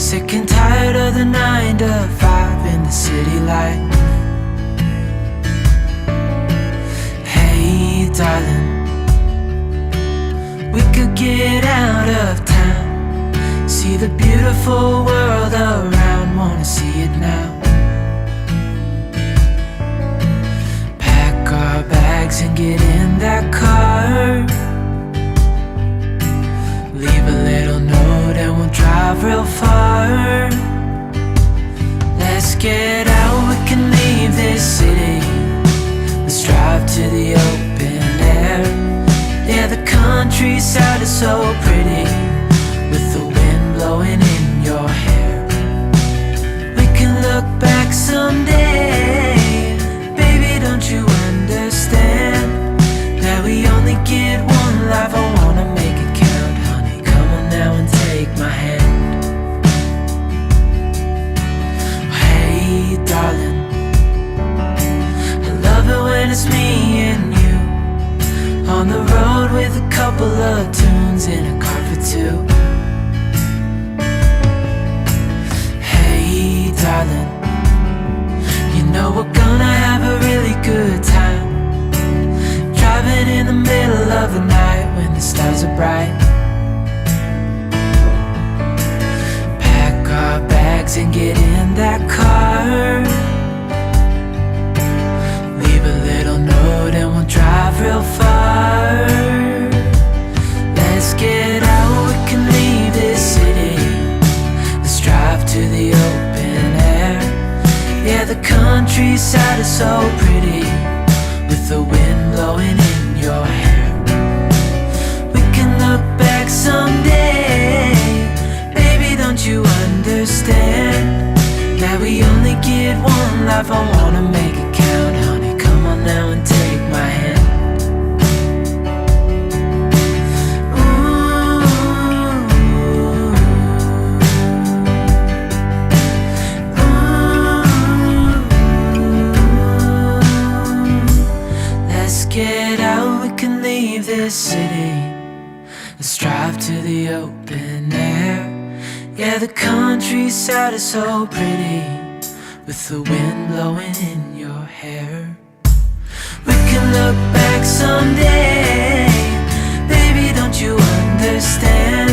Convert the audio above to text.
Sick and tired of the 9 to 5 in the city life. Hey darling, we could get out of town, see the beautiful world around, wanna see it now. Pack our bags and get in that car, leave a little note and we'll drive real far. Let's get out, we can leave this city. Let's drive to the open air. Yeah, the countryside is so pretty, with the wind blowing in your hair. We can look back someday, baby, don't you understand that we only get one life? I wanna make it count, honey, come on now and take my hand. Hey darling, I love it when it's me and you, on the road with a couple of tunes in a car for two. Hey darling, you know we're gonna have a really good time, driving in the middle of the night when the stars are bright. Pack our bags and get in that car, leave a little note and we'll drive real far. Let's get out, we can leave this city. Let's drive to the open air. Yeah, the countryside is so pretty, with the wind blowing in your hair. We can look back someday, baby, don't you understand that we only get one life? I wanna make it count, honey, come on now and take my hand. Get out, we can leave this city. Let's drive to the open air. Yeah, the countryside is so pretty, with the wind blowing in your hair. We can look back someday, baby, don't you understand